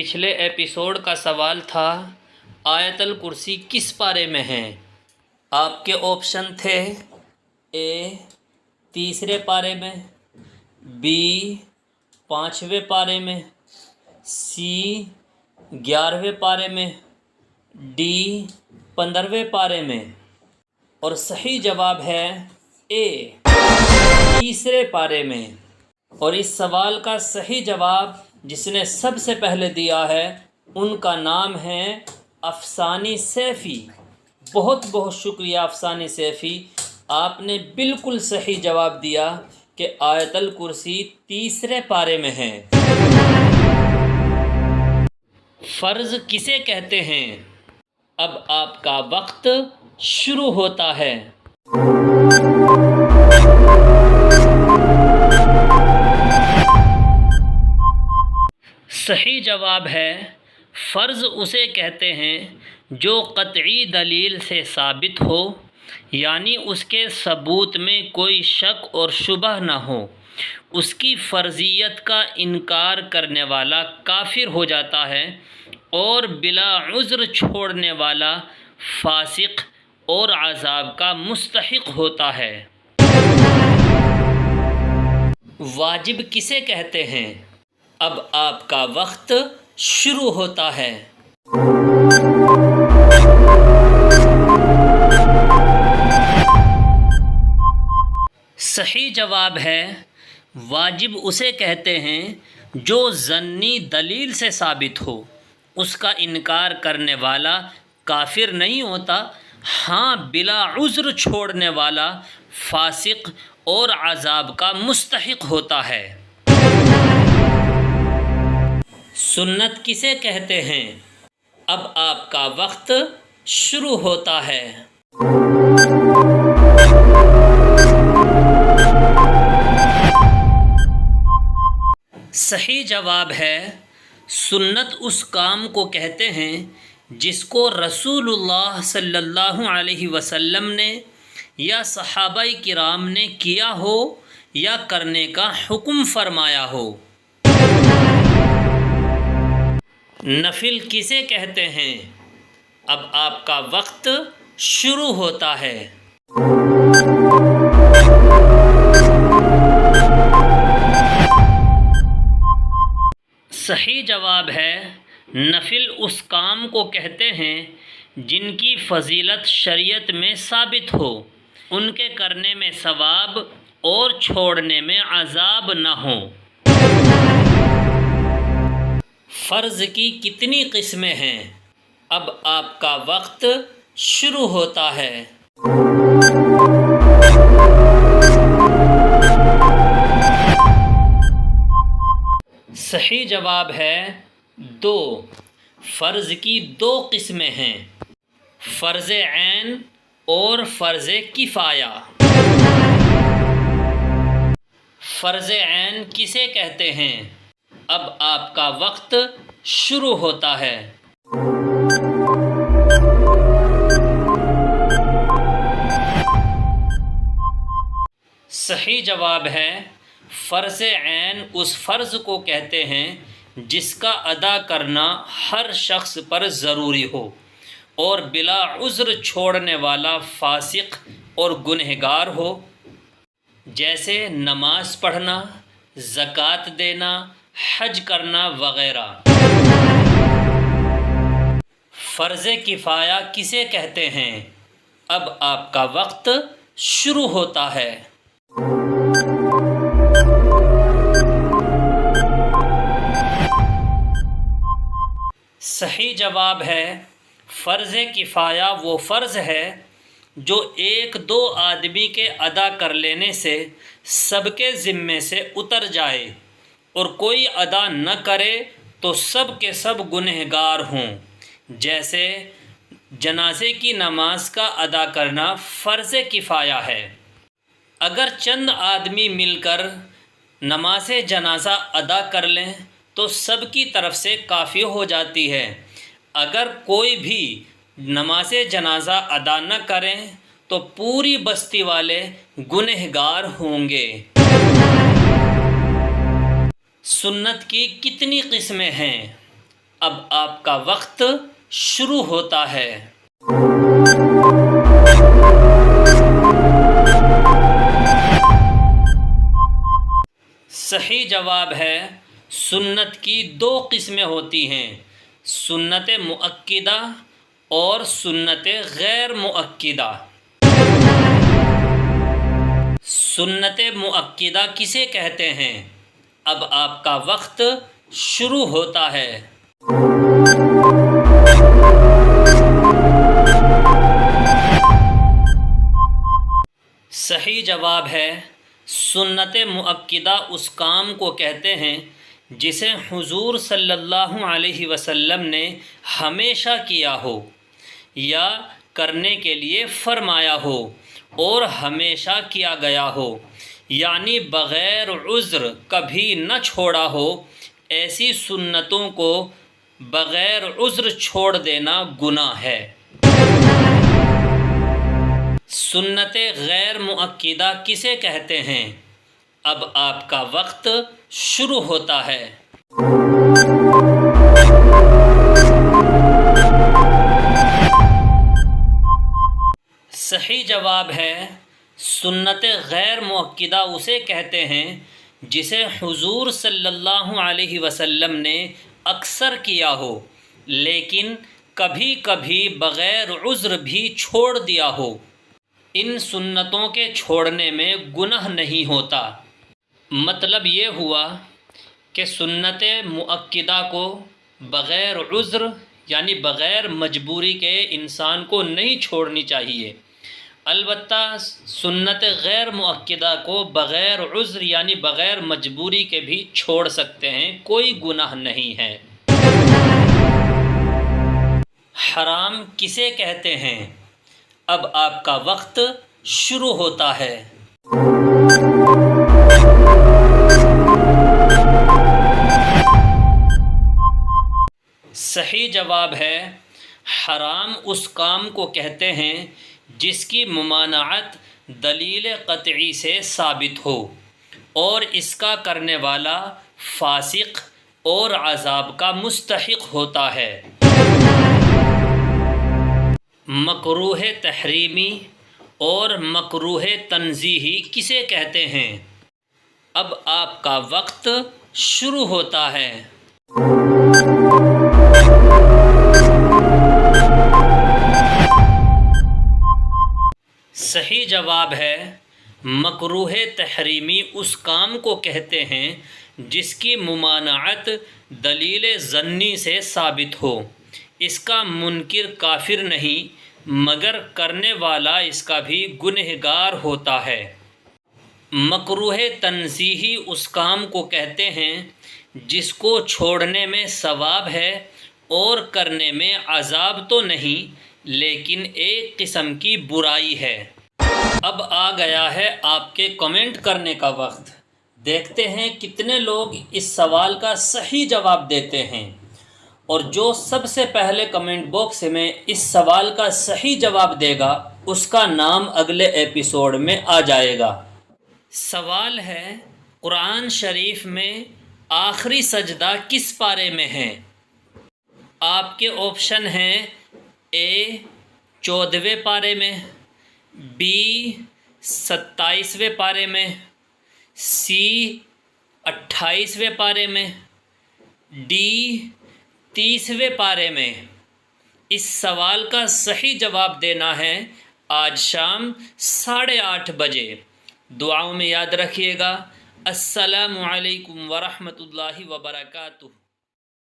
پچھلے ایپیسوڈ کا سوال تھا آیت الکرسی کس پارے میں ہے؟ آپ کے آپشن تھے اے تیسرے پارے میں، بی پانچویں پارے میں، سی 11ویں پارے میں، ڈی 15ویں پارے میں، اور صحیح جواب ہے اے تیسرے پارے میں۔ اور اس سوال کا صحیح جواب جس نے سب سے پہلے دیا ہے ان کا نام ہے افسانی سیفی۔ بہت بہت شکریہ افسانی سیفی، آپ نے بالکل صحیح جواب دیا کہ آیت الکرسی تیسرے پارے میں ہے۔ فرض کسے کہتے ہیں؟ اب آپ کا وقت شروع ہوتا ہے۔ صحیح جواب ہے فرض اسے کہتے ہیں جو قطعی دلیل سے ثابت ہو، یعنی اس کے ثبوت میں کوئی شک اور شبہ نہ ہو۔ اس کی فرضیت کا انکار کرنے والا کافر ہو جاتا ہے اور بلا عذر چھوڑنے والا فاسق اور عذاب کا مستحق ہوتا ہے۔ واجب کسے کہتے ہیں؟ اب آپ کا وقت شروع ہوتا ہے۔ صحیح جواب ہے واجب اسے کہتے ہیں جو ظنی دلیل سے ثابت ہو، اس کا انکار کرنے والا کافر نہیں ہوتا، ہاں بلا عذر چھوڑنے والا فاسق اور عذاب کا مستحق ہوتا ہے۔ سنت کسے کہتے ہیں؟ اب آپ کا وقت شروع ہوتا ہے۔ صحیح جواب ہے سنت اس کام کو کہتے ہیں جس کو رسول اللہ صلی اللہ علیہ وسلم نے یا صحابہ کرام نے کیا ہو یا کرنے کا حکم فرمایا ہو۔ نفل کسے کہتے ہیں؟ اب آپ کا وقت شروع ہوتا ہے۔ صحیح جواب ہے نفل اس کام کو کہتے ہیں جن کی فضیلت شریعت میں ثابت ہو، ان کے کرنے میں ثواب اور چھوڑنے میں عذاب نہ ہو۔ فرض کی کتنی قسمیں ہیں؟ اب آپ کا وقت شروع ہوتا ہے۔ صحیح جواب ہے 2۔ فرض کی 2 قسمیں ہیں، فرض عین اور فرض کفایہ۔ فرض عین کسے کہتے ہیں؟ اب آپ کا وقت شروع ہوتا ہے۔ صحیح جواب ہے فرض عین اس فرض کو کہتے ہیں جس کا ادا کرنا ہر شخص پر ضروری ہو اور بلا عذر چھوڑنے والا فاسق اور گنہگار ہو، جیسے نماز پڑھنا، زکوٰۃ دینا، حج کرنا وغیرہ۔ فرض کفایہ کسے کہتے ہیں؟ اب آپ کا وقت شروع ہوتا ہے۔ صحیح جواب ہے فرض کفایہ وہ فرض ہے جو 1-2 آدمی کے ادا کر لینے سے سب کے ذمے سے اتر جائے، اور کوئی ادا نہ کرے تو سب کے سب گنہگار ہوں، جیسے جنازے کی نماز کا ادا کرنا فرض کفایہ ہے۔ اگر چند آدمی مل کر نماز جنازہ ادا کر لیں تو سب کی طرف سے کافی ہو جاتی ہے۔ اگر کوئی بھی نماز جنازہ ادا نہ کریں تو پوری بستی والے گنہگار ہوں گے۔ سنت کی کتنی قسمیں ہیں؟ اب آپ کا وقت شروع ہوتا ہے۔ صحیح جواب ہے سنت کی 2 قسمیں ہوتی ہیں، سنت مؤکدہ اور سنت غیر مؤکدہ۔ سنت مؤکدہ کسے کہتے ہیں؟ اب آپ کا وقت شروع ہوتا ہے۔ صحیح جواب ہے سنت مؤکدہ اس کام کو کہتے ہیں جسے حضور صلی اللہ علیہ وسلم نے ہمیشہ کیا ہو یا کرنے کے لیے فرمایا ہو اور ہمیشہ کیا گیا ہو، یعنی بغیر عذر کبھی نہ چھوڑا ہو۔ ایسی سنتوں کو بغیر عذر چھوڑ دینا گناہ ہے۔ سنت غیر مؤکدہ کسے کہتے ہیں؟ اب آپ کا وقت شروع ہوتا ہے۔ صحیح جواب ہے سنت غیر مؤکدہ اسے کہتے ہیں جسے حضور صلی اللہ علیہ وسلم نے اکثر کیا ہو لیکن کبھی کبھی بغیر عذر بھی چھوڑ دیا ہو۔ ان سنتوں کے چھوڑنے میں گناہ نہیں ہوتا۔ مطلب یہ ہوا کہ سنت مؤکدہ کو بغیر عذر یعنی بغیر مجبوری کے انسان کو نہیں چھوڑنی چاہیے، البتہ سنت غیر مؤکدہ کو بغیر عذر یعنی بغیر مجبوری کے بھی چھوڑ سکتے ہیں، کوئی گناہ نہیں ہے۔ حرام کسے کہتے ہیں؟ اب آپ کا وقت شروع ہوتا ہے۔ صحیح جواب ہے حرام اس کام کو کہتے ہیں جس کی ممانعت دلیل قطعی سے ثابت ہو اور اس کا کرنے والا فاسق اور عذاب کا مستحق ہوتا ہے۔ مکروہ تحریمی اور مکروہ تنزیہی کسے کہتے ہیں؟ اب آپ کا وقت شروع ہوتا ہے۔ صحیح جواب ہے مکروہ تحریمی اس کام کو کہتے ہیں جس کی ممانعت دلیل ظنی سے ثابت ہو، اس کا منکر کافر نہیں مگر کرنے والا اس کا بھی گنہگار ہوتا ہے۔ مکروہ تنزیہی اس کام کو کہتے ہیں جس کو چھوڑنے میں ثواب ہے اور کرنے میں عذاب تو نہیں لیکن ایک قسم کی برائی ہے۔ اب آ گیا ہے آپ کے کمنٹ کرنے کا وقت۔ دیکھتے ہیں کتنے لوگ اس سوال کا صحیح جواب دیتے ہیں، اور جو سب سے پہلے کمنٹ باکس میں اس سوال کا صحیح جواب دے گا اس کا نام اگلے ایپیسوڈ میں آ جائے گا۔ سوال ہے قرآن شریف میں آخری سجدہ کس پارے میں ہے؟ آپ کے آپشن ہیں اے 14ویں پارے میں، بی 27ویں پارے میں، سی 28ویں پارے میں، ڈی 30ویں پارے میں۔ اس سوال کا صحیح جواب دینا ہے آج شام 8:30 بجے۔ دعاؤں میں یاد رکھیے گا۔ السلام علیکم ورحمۃ اللہ وبرکاتہ۔